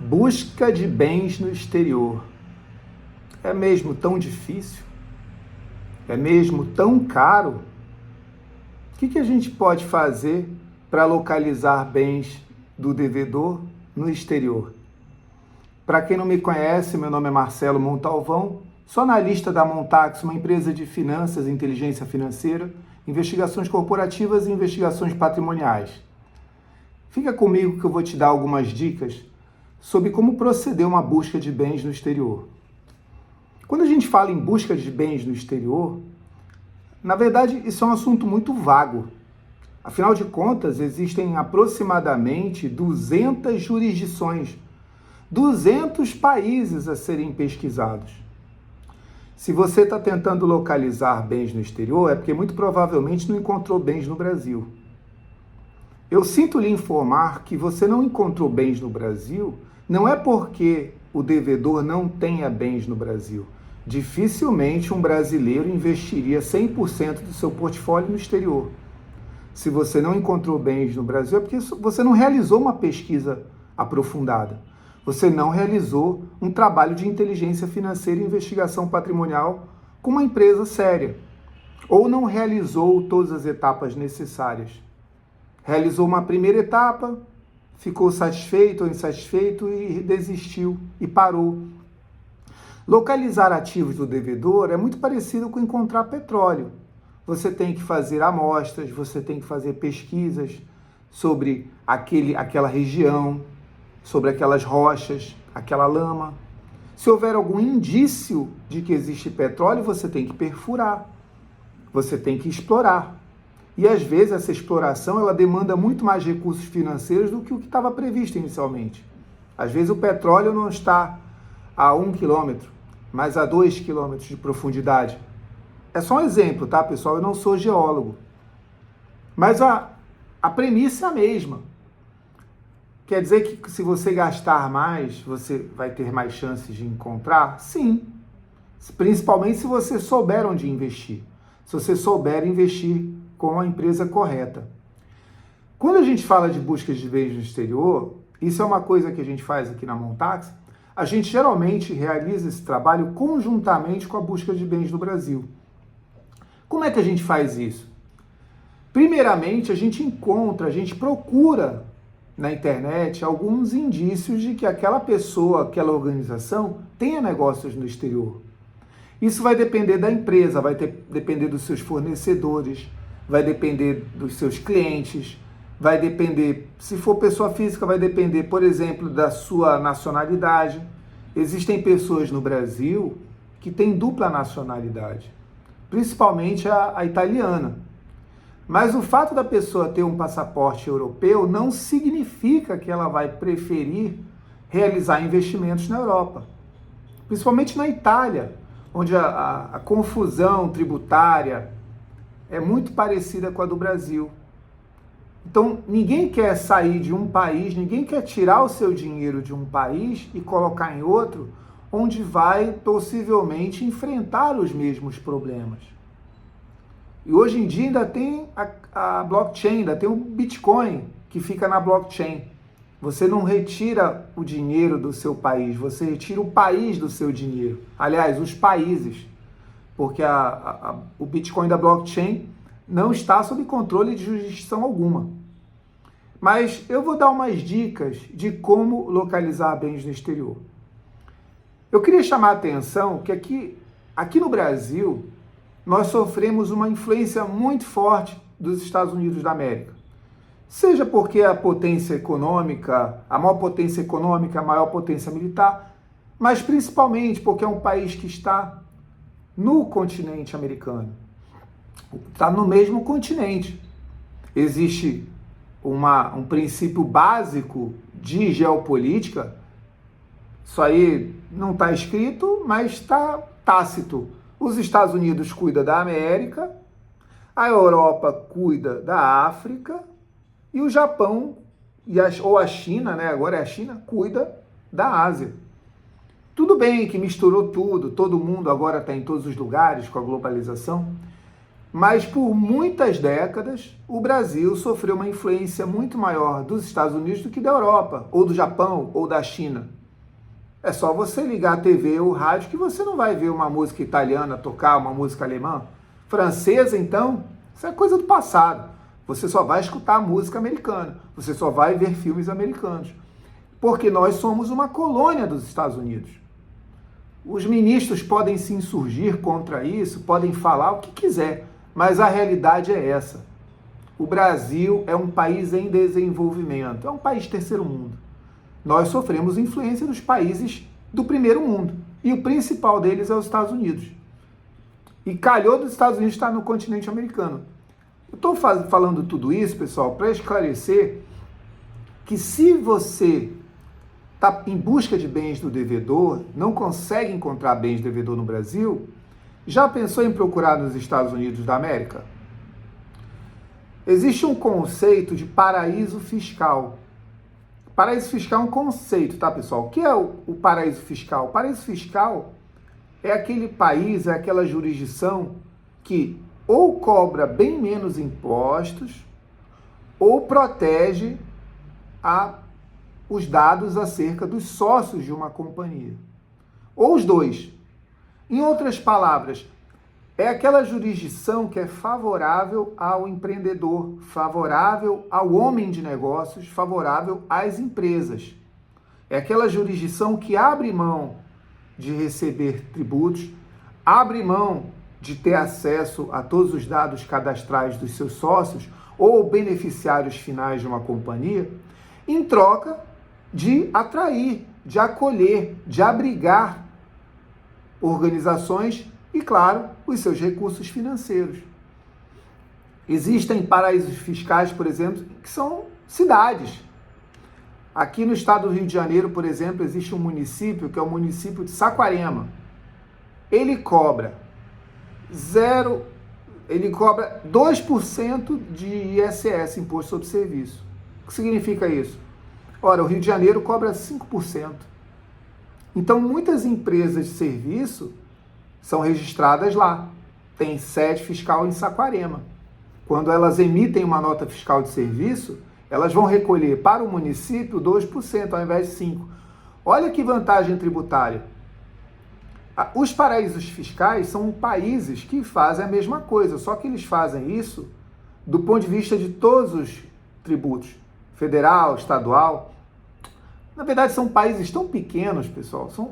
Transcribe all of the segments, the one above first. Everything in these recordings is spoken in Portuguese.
Busca de bens no exterior. É mesmo tão difícil? É mesmo tão caro? O que a gente pode fazer para localizar bens do devedor no exterior? Para quem não me conhece, meu nome é Marcelo Montalvão, sou analista da Montax, uma empresa de finanças e inteligência financeira, investigações corporativas e investigações patrimoniais. Fica comigo que eu vou te dar algumas dicas sobre como proceder uma busca de bens no exterior. Quando a gente fala em busca de bens no exterior, na verdade isso é um assunto muito vago. Afinal de contas, existem aproximadamente 200 jurisdições, 200 países a serem pesquisados. Se você está tentando localizar bens no exterior, é porque muito provavelmente não encontrou bens no Brasil. Eu sinto lhe informar que você não encontrou bens no Brasil, não é porque o devedor não tenha bens no Brasil. Dificilmente um brasileiro investiria 100% do seu portfólio no exterior. Se você não encontrou bens no Brasil, é porque você não realizou uma pesquisa aprofundada. Você não realizou um trabalho de inteligência financeira e investigação patrimonial com uma empresa séria. Ou não realizou todas as etapas necessárias. Realizou uma primeira etapa, ficou satisfeito ou insatisfeito e desistiu e parou. Localizar ativos do devedor é muito parecido com encontrar petróleo. Você tem que fazer amostras, você tem que fazer pesquisas sobre aquela região, sobre aquelas rochas, aquela lama. Se houver algum indício de que existe petróleo, você tem que perfurar, você tem que explorar. E às vezes essa exploração ela demanda muito mais recursos financeiros do que o que estava previsto inicialmente. Às vezes o petróleo não está a 1 quilômetro, mas a 2 quilômetros de profundidade. É só um exemplo, tá, pessoal? Eu não sou geólogo. Mas a premissa é a mesma. Quer dizer que se você gastar mais, você vai ter mais chances de encontrar? Sim. Principalmente se você souber onde investir. Se você souber investir com a empresa correta. Quando a gente fala de busca de bens no exterior, isso é uma coisa que a gente faz aqui na Montax, a gente geralmente realiza esse trabalho conjuntamente com a busca de bens no Brasil. Como é que a gente faz isso? Primeiramente, a gente procura na internet alguns indícios de que aquela pessoa, aquela organização tenha negócios no exterior. Isso vai depender da empresa, depender dos seus fornecedores, vai depender dos seus clientes, vai depender, se for pessoa física, vai depender, por exemplo, da sua nacionalidade. Existem pessoas no Brasil que têm dupla nacionalidade, principalmente a italiana. Mas o fato da pessoa ter um passaporte europeu não significa que ela vai preferir realizar investimentos na Europa. Principalmente na Itália, onde a confusão tributária é muito parecida com a do Brasil. Então, ninguém quer sair de um país, ninguém quer tirar o seu dinheiro de um país e colocar em outro, onde vai possivelmente enfrentar os mesmos problemas. E hoje em dia ainda tem a blockchain, ainda tem o Bitcoin que fica na blockchain. Você não retira o dinheiro do seu país, você retira o país do seu dinheiro. Aliás, os países, porque o Bitcoin da blockchain não está sob controle de jurisdição alguma. Mas eu vou dar umas dicas de como localizar bens no exterior. Eu queria chamar a atenção que aqui no Brasil, nós sofremos uma influência muito forte dos Estados Unidos da América. Seja porque a potência econômica, a maior potência econômica, a maior potência militar, mas principalmente porque é um país que está no continente americano. Está no mesmo continente. Existe um princípio básico de geopolítica, isso aí não está escrito, mas está tácito. Os Estados Unidos cuidam da América, a Europa cuida da África e o Japão, ou a China, né? Agora é a China, cuida da Ásia. Tudo bem que misturou tudo, todo mundo agora está em todos os lugares com a globalização, Mas por muitas décadas, o Brasil sofreu uma influência muito maior dos Estados Unidos do que da Europa, ou do Japão, ou da China. É só você ligar a TV ou o rádio que você não vai ver uma música italiana tocar, uma música alemã. Francesa, então, isso é coisa do passado. Você só vai escutar música americana, você só vai ver filmes americanos. Porque nós somos uma colônia dos Estados Unidos. Os ministros podem se insurgir contra isso, podem falar o que quiser, mas a realidade é essa. O Brasil é um país em desenvolvimento, é um país terceiro mundo. Nós sofremos influência dos países do primeiro mundo, e o principal deles é os Estados Unidos. E calhou dos Estados Unidos estar no continente americano. Eu estou falando tudo isso, pessoal, para esclarecer que se você está em busca de bens do devedor, não consegue encontrar bens do devedor no Brasil, já pensou em procurar nos Estados Unidos da América? Existe um conceito de paraíso fiscal. Paraíso fiscal é um conceito, tá, pessoal? O que é o paraíso fiscal? O paraíso fiscal é aquele país, é aquela jurisdição que ou cobra bem menos impostos ou protege os dados acerca dos sócios de uma companhia. Ou os dois. Em outras palavras, é aquela jurisdição que é favorável ao empreendedor, favorável ao homem de negócios, favorável às empresas. É aquela jurisdição que abre mão de receber tributos, abre mão de ter acesso a todos os dados cadastrais dos seus sócios ou beneficiários finais de uma companhia, em troca de atrair, de acolher, de abrigar organizações e, claro, os seus recursos financeiros. Existem paraísos fiscais, por exemplo, que são cidades. Aqui no estado do Rio de Janeiro, por exemplo, existe um município que é o município de Saquarema. Ele cobra 2% de ISS, Imposto sobre Serviço. O que significa isso? Ora, o Rio de Janeiro cobra 5%. Então, muitas empresas de serviço são registradas lá. Tem sede fiscal em Saquarema. Quando elas emitem uma nota fiscal de serviço, elas vão recolher para o município 2% ao invés de 5%. Olha que vantagem tributária. Os paraísos fiscais são países que fazem a mesma coisa, só que eles fazem isso do ponto de vista de todos os tributos, federal, estadual. Na verdade, são países tão pequenos, pessoal, são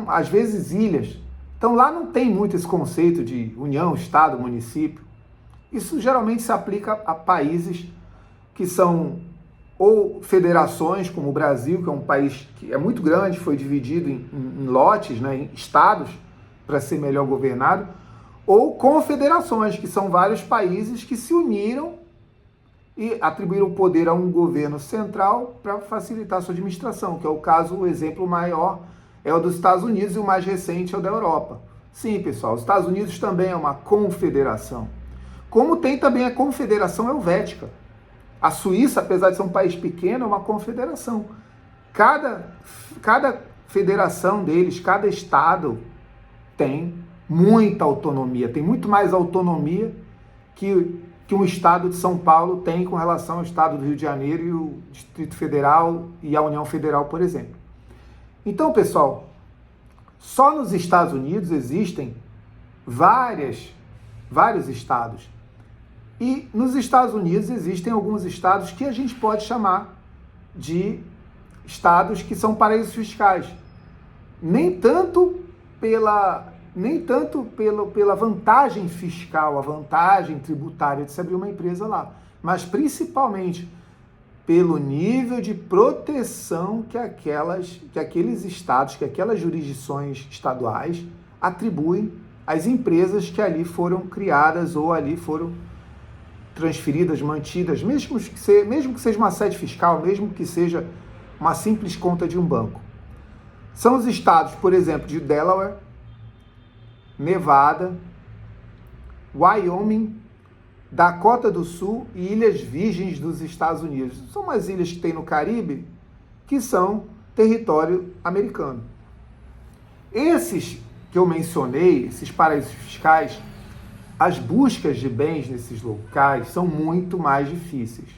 às vezes ilhas. Então lá não tem muito esse conceito de união, estado, município. Isso geralmente se aplica a países que são ou federações, como o Brasil, que é um país que é muito grande, foi dividido em lotes, né, em estados, para ser melhor governado, ou confederações, que são vários países que se uniram e atribuíram poder a um governo central para facilitar a sua administração, que é o caso, o exemplo maior é o dos Estados Unidos e o mais recente é o da Europa. Sim, pessoal, os Estados Unidos também é uma confederação. Como tem também a Confederação Helvética. A Suíça, apesar de ser um país pequeno, é uma confederação. Cada federação deles, cada estado tem muita autonomia, tem muito mais autonomia que um estado de São Paulo tem com relação ao estado do Rio de Janeiro e o Distrito Federal e a União Federal, por exemplo. Então, pessoal, só nos Estados Unidos existem vários estados. E nos Estados Unidos existem alguns estados que a gente pode chamar de estados que são paraísos fiscais. Nem tanto pela vantagem fiscal, a vantagem tributária de se abrir uma empresa lá, mas principalmente pelo nível de proteção que aqueles estados, que aquelas jurisdições estaduais atribuem às empresas que ali foram criadas ou ali foram transferidas, mantidas, mesmo que seja uma sede fiscal, mesmo que seja uma simples conta de um banco. São os estados, por exemplo, de Delaware, Nevada, Wyoming, Dakota do Sul e Ilhas Virgens dos Estados Unidos. São umas ilhas que tem no Caribe que são território americano. Esses que eu mencionei, esses paraísos fiscais, as buscas de bens nesses locais são muito mais difíceis.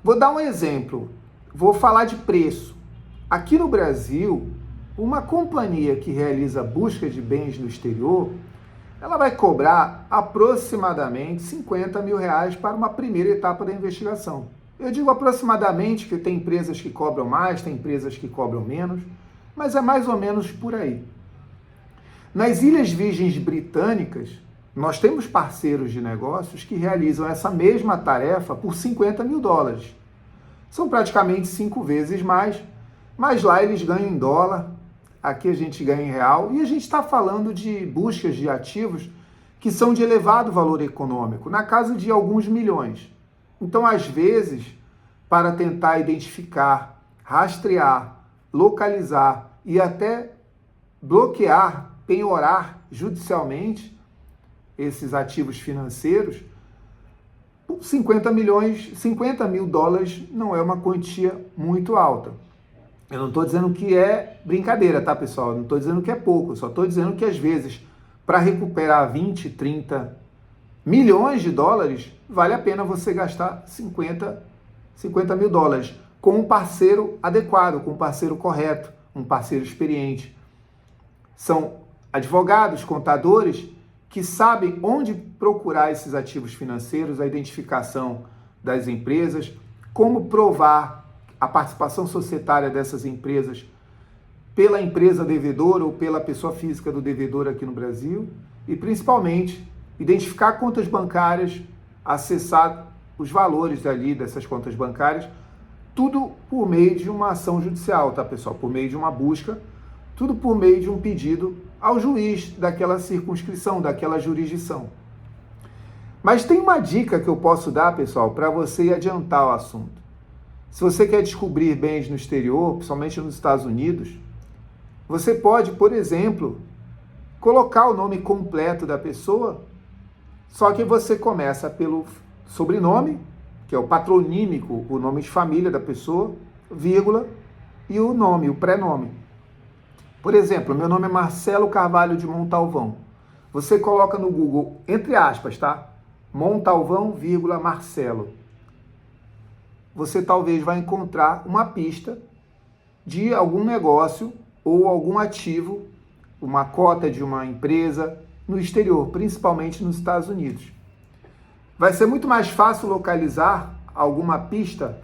Vou dar um exemplo, vou falar de preço. Aqui no Brasil, uma companhia que realiza busca de bens no exterior, ela vai cobrar aproximadamente R$50 mil para uma primeira etapa da investigação. Eu digo aproximadamente, que tem empresas que cobram mais, tem empresas que cobram menos, mas é mais ou menos por aí. Nas Ilhas Virgens Britânicas, nós temos parceiros de negócios que realizam essa mesma tarefa por $50 mil. São praticamente 5 vezes mais, mas lá eles ganham em dólar, aqui a gente ganha em real, e a gente está falando de buscas de ativos que são de elevado valor econômico, na casa de alguns milhões. Então, às vezes, para tentar identificar, rastrear, localizar e até bloquear, penhorar judicialmente esses ativos financeiros, $50 mil não é uma quantia muito alta. Eu não estou dizendo que é brincadeira, tá, pessoal? Eu não estou dizendo que é pouco, eu só estou dizendo que, às vezes, para recuperar 20, 30 milhões de dólares, vale a pena você gastar $50 mil com um parceiro adequado, com um parceiro correto, um parceiro experiente. São advogados, contadores que sabem onde procurar esses ativos financeiros, a identificação das empresas, como provar a participação societária dessas empresas pela empresa devedora ou pela pessoa física do devedor aqui no Brasil e, principalmente, identificar contas bancárias, acessar os valores ali dessas contas bancárias, tudo por meio de uma ação judicial, tá, pessoal? Por meio de uma busca, tudo por meio de um pedido ao juiz daquela circunscrição, daquela jurisdição. Mas tem uma dica que eu posso dar, pessoal, para você adiantar o assunto. Se você quer descobrir bens no exterior, principalmente nos Estados Unidos, você pode, por exemplo, colocar o nome completo da pessoa, só que você começa pelo sobrenome, que é o patronímico, o nome de família da pessoa, vírgula, e o nome, o prenome. Por exemplo, meu nome é Marcelo Carvalho de Montalvão. Você coloca no Google, entre aspas, tá? Montalvão, vírgula, Marcelo. Você talvez vai encontrar uma pista de algum negócio ou algum ativo, uma cota de uma empresa no exterior, principalmente nos Estados Unidos. Vai ser muito mais fácil localizar alguma pista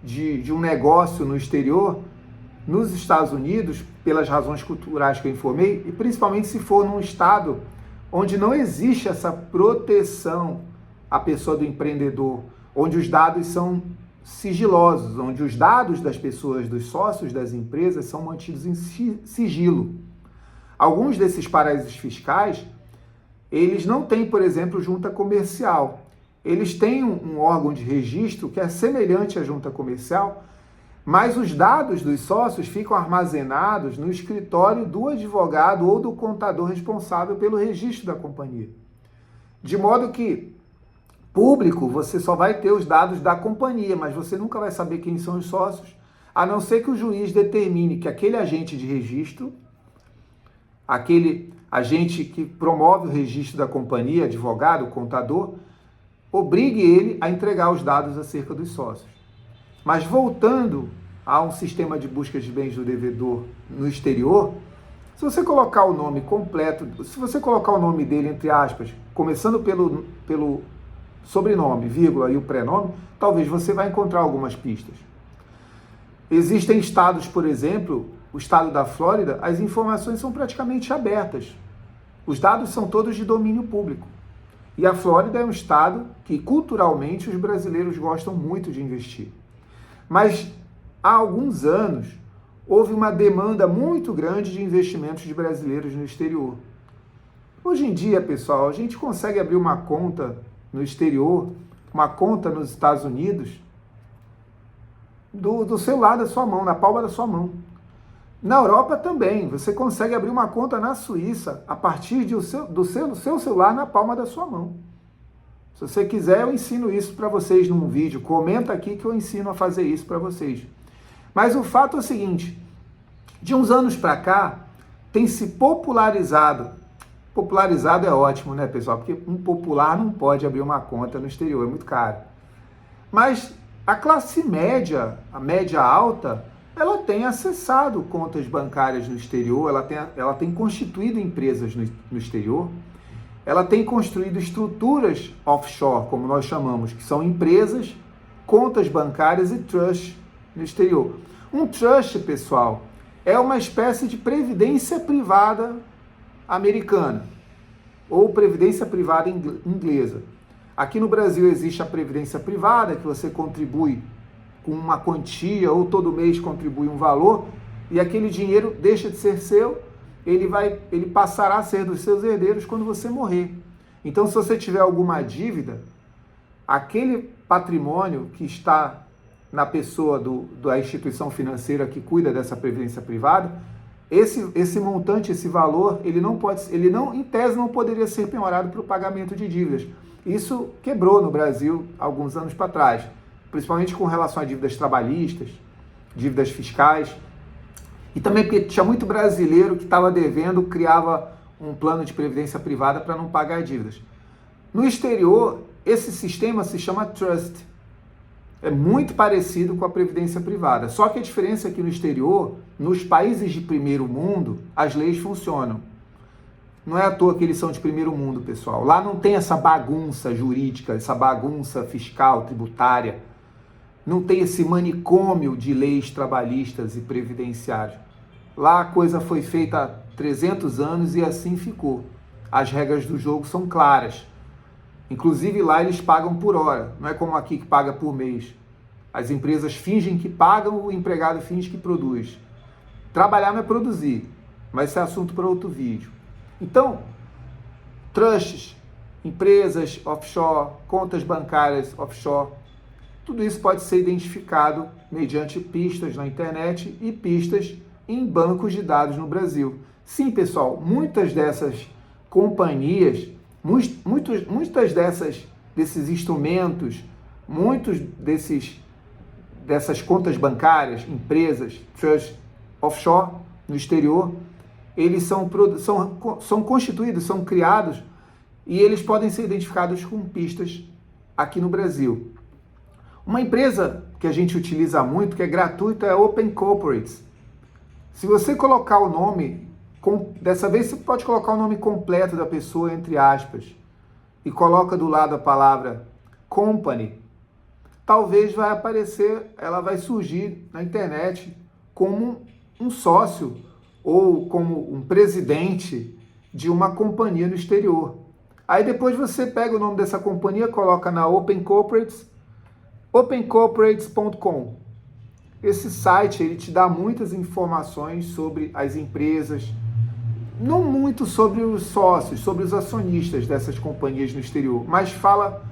de um negócio no exterior, nos Estados Unidos, pelas razões culturais que eu informei, e principalmente se for num estado onde não existe essa proteção à pessoa do empreendedor, onde os dados são sigilosos, onde os dados das pessoas, dos sócios das empresas, são mantidos em sigilo. Alguns desses paraísos fiscais, eles não têm, por exemplo, junta comercial. Eles têm um órgão de registro que é semelhante à junta comercial, mas os dados dos sócios ficam armazenados no escritório do advogado ou do contador responsável pelo registro da companhia. De modo que, público, você só vai ter os dados da companhia, mas você nunca vai saber quem são os sócios, a não ser que o juiz determine que aquele agente de registro, aquele agente que promove o registro da companhia, advogado, contador, obrigue ele a entregar os dados acerca dos sócios. Mas voltando a um sistema de busca de bens do devedor no exterior, se você colocar o nome completo, se você colocar o nome dele, entre aspas, começando pelo sobrenome, vírgula, e o prenome, talvez você vai encontrar algumas pistas. Existem estados, por exemplo, o estado da Flórida, as informações são praticamente abertas. Os dados são todos de domínio público. E a Flórida é um estado que, culturalmente, os brasileiros gostam muito de investir. Mas, há alguns anos, houve uma demanda muito grande de investimentos de brasileiros no exterior. Hoje em dia, pessoal, a gente consegue abrir uma conta no exterior, uma conta nos Estados Unidos, do celular da sua mão, na palma da sua mão. Na Europa também, você consegue abrir uma conta na Suíça a partir do seu celular na palma da sua mão. Se você quiser, eu ensino isso para vocês num vídeo. Comenta aqui que eu ensino a fazer isso para vocês. Mas o fato é o seguinte, de uns anos para cá, tem se popularizado Popularizado é ótimo, né, pessoal? Porque um popular não pode abrir uma conta no exterior, é muito caro. Mas a classe média, a média alta, ela tem acessado contas bancárias no exterior, ela tem constituído empresas no exterior, ela tem construído estruturas offshore, como nós chamamos, que são empresas, contas bancárias e trust no exterior. Um trust, pessoal, é uma espécie de previdência privada americana ou previdência privada inglesa. Aqui no Brasil existe a previdência privada, que você contribui com uma quantia ou todo mês contribui um valor e aquele dinheiro deixa de ser seu, ele passará a ser dos seus herdeiros quando você morrer. Então, se você tiver alguma dívida, aquele patrimônio que está na pessoa da instituição financeira que cuida dessa previdência privada, esse montante, esse valor, em tese não poderia ser penhorado para o pagamento de dívidas. Isso quebrou no Brasil alguns anos para trás, principalmente com relação a dívidas trabalhistas, dívidas fiscais, e também porque tinha muito brasileiro que estava devendo, criava um plano de previdência privada para não pagar dívidas. No exterior, esse sistema se chama trust. É muito parecido com a previdência privada. Só que a diferença é que no exterior, nos países de primeiro mundo, as leis funcionam. Não é à toa que eles são de primeiro mundo, pessoal. Lá não tem essa bagunça jurídica, essa bagunça fiscal, tributária. Não tem esse manicômio de leis trabalhistas e previdenciárias. Lá a coisa foi feita há 300 anos e assim ficou. As regras do jogo são claras. Inclusive lá eles pagam por hora, não é como aqui que paga por mês. As empresas fingem que pagam, o empregado finge que produz. Trabalhar não é produzir, mas isso é assunto para outro vídeo. Então, trusts, empresas offshore, contas bancárias offshore, tudo isso pode ser identificado mediante pistas na internet e pistas em bancos de dados no Brasil. Sim, pessoal, muitas dessas companhias, muitas desses instrumentos, dessas contas bancárias, empresas, trusts offshore no exterior, eles são constituídos, são criados e eles podem ser identificados com pistas aqui no Brasil. Uma empresa que a gente utiliza muito, que é gratuita, é a Open Corporates. Se você colocar o nome, dessa vez você pode colocar o nome completo da pessoa entre aspas e coloca do lado a palavra company, talvez vai aparecer, ela vai surgir na internet como um sócio ou como um presidente de uma companhia no exterior. Aí depois você pega o nome dessa companhia, coloca na Open Corporates, opencorporates.com. Esse site ele te dá muitas informações sobre as empresas, não muito sobre os sócios, sobre os acionistas dessas companhias no exterior, mas fala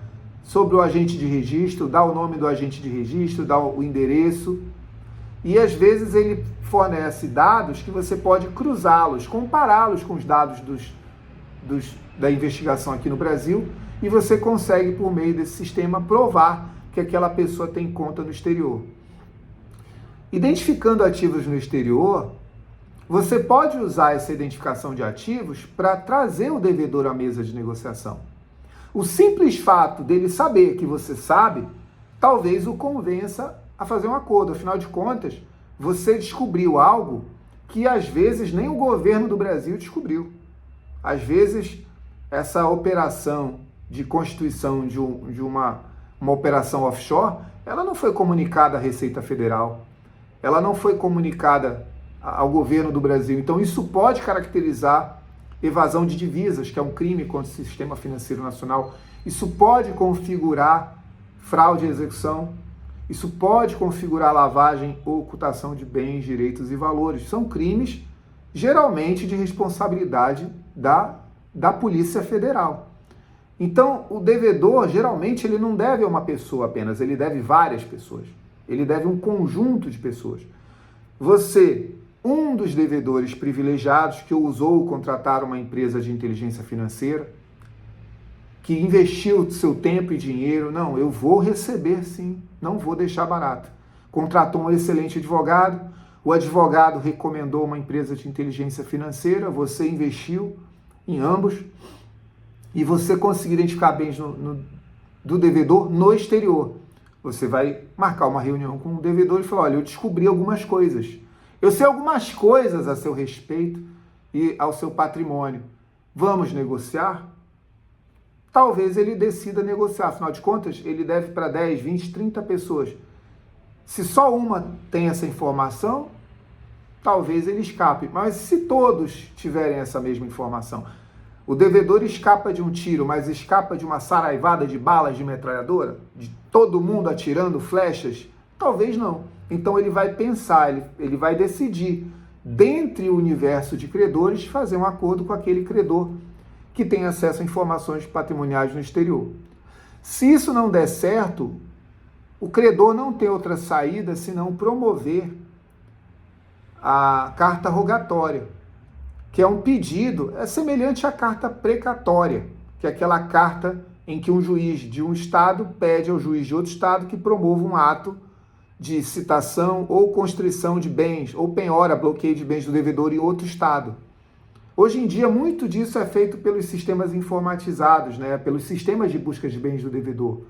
sobre o agente de registro, dá o nome do agente de registro, dá o endereço, e às vezes ele fornece dados que você pode cruzá-los, compará-los com os dados da investigação aqui no Brasil, e você consegue, por meio desse sistema, provar que aquela pessoa tem conta no exterior. Identificando ativos no exterior, você pode usar essa identificação de ativos para trazer o devedor à mesa de negociação. O simples fato dele saber que você sabe, talvez o convença a fazer um acordo. Afinal de contas, você descobriu algo que às vezes nem o governo do Brasil descobriu. Às vezes, essa operação de constituição de uma operação offshore, ela não foi comunicada à Receita Federal, ela não foi comunicada ao governo do Brasil. Então, isso pode caracterizar evasão de divisas, que é um crime contra o sistema financeiro nacional. Isso pode configurar fraude à execução. Isso pode configurar lavagem ou ocultação de bens, direitos e valores. São crimes, geralmente, de responsabilidade da Polícia Federal. Então, o devedor, geralmente, ele não deve a uma pessoa apenas, ele deve várias pessoas. Ele deve um conjunto de pessoas. Você, um dos devedores privilegiados que ousou contratar uma empresa de inteligência financeira, que investiu seu tempo e dinheiro, não, eu vou receber sim, não vou deixar barato. Contratou um excelente advogado, o advogado recomendou uma empresa de inteligência financeira, você investiu, em ambos, e você conseguir identificar bens do devedor no exterior. Você vai marcar uma reunião com o devedor e falar, olha, eu descobri algumas coisas. Eu sei algumas coisas a seu respeito e ao seu patrimônio. Vamos negociar? Talvez ele decida negociar. Afinal de contas, ele deve para 10, 20, 30 pessoas. Se só uma tem essa informação, talvez ele escape. Mas se todos tiverem essa mesma informação, o devedor escapa de um tiro, mas escapa de uma saraivada de balas de metralhadora? De todo mundo atirando flechas? Talvez não. Então ele vai pensar, ele vai decidir, dentre o universo de credores, fazer um acordo com aquele credor que tem acesso a informações patrimoniais no exterior. Se isso não der certo, o credor não tem outra saída senão promover a carta rogatória, que é um pedido, é semelhante à carta precatória, que é aquela carta em que um juiz de um estado pede ao juiz de outro estado que promova um ato de citação ou constrição de bens, ou penhora, bloqueio de bens do devedor em outro estado. Hoje em dia, muito disso é feito pelos sistemas informatizados, né? Pelos sistemas de busca de bens do devedor,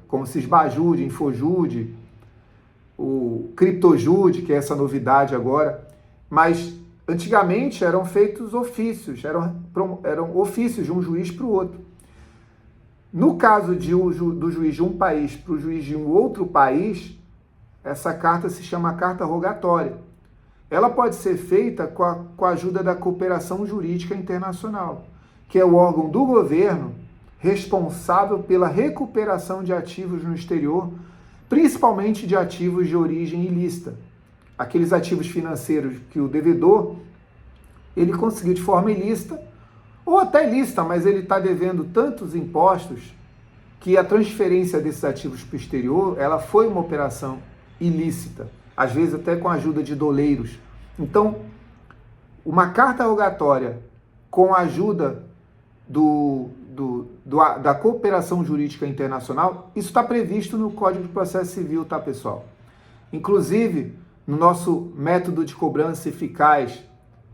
como o Sisbajude, Infojude, o Criptojude, que é essa novidade agora. Mas antigamente eram feitos ofícios, eram ofícios de um juiz para o outro. No caso do juiz de um país para o juiz de um outro país, essa carta se chama carta rogatória. Ela pode ser feita com a ajuda da Cooperação Jurídica Internacional, que é o órgão do governo responsável pela recuperação de ativos no exterior, principalmente de ativos de origem ilícita. Aqueles ativos financeiros que o devedor ele conseguiu de forma ilícita, ou até ilícita, mas ele está devendo tantos impostos que a transferência desses ativos para o exterior ela foi uma operação ilícita, às vezes até com a ajuda de doleiros. Então, uma carta rogatória com a ajuda da Cooperação Jurídica Internacional, isso está previsto no Código de Processo Civil, tá, pessoal? Inclusive, no nosso método de cobrança eficaz,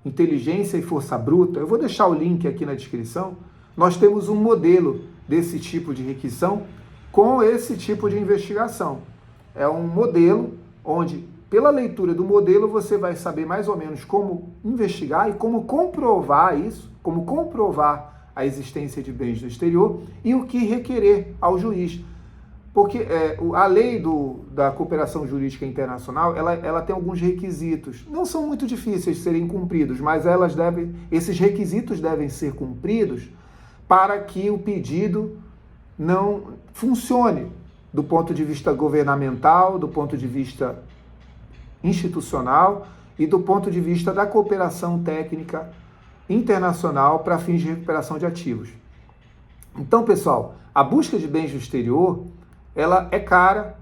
inteligência e força bruta, eu vou deixar o link aqui na descrição, nós temos um modelo desse tipo de requisição com esse tipo de investigação. É um modelo onde, pela leitura do modelo, você vai saber mais ou menos como investigar e como comprovar isso, como comprovar a existência de bens no exterior e o que requerer ao juiz. Porque a lei da Cooperação Jurídica Internacional, ela tem alguns requisitos. Não são muito difíceis de serem cumpridos, mas esses requisitos devem ser cumpridos para que o pedido não funcione do ponto de vista governamental, do ponto de vista institucional e do ponto de vista da cooperação técnica internacional para fins de recuperação de ativos. Então, pessoal, a busca de bens no exterior, ela é cara,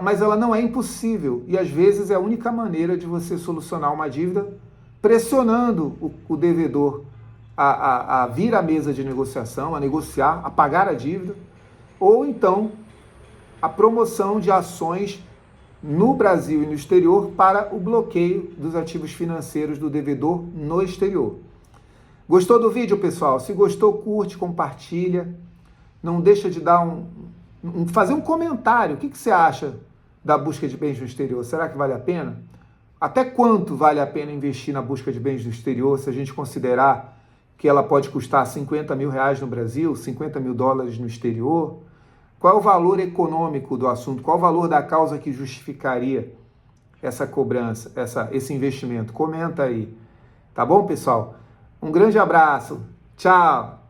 mas ela não é impossível e às vezes é a única maneira de você solucionar uma dívida pressionando o devedor a vir à mesa de negociação, a negociar, a pagar a dívida, ou então a promoção de ações no Brasil e no exterior para o bloqueio dos ativos financeiros do devedor no exterior. Gostou do vídeo, pessoal? Se gostou, curte, compartilha. Não deixa de dar fazer um comentário. O que você acha da busca de bens no exterior? Será que vale a pena? Até quanto vale a pena investir na busca de bens no exterior, se a gente considerar que ela pode custar 50 mil reais no Brasil, 50 mil dólares no exterior? Qual é o valor econômico do assunto? Qual o valor da causa que justificaria essa cobrança, esse investimento? Comenta aí. Tá bom, pessoal? Um grande abraço. Tchau!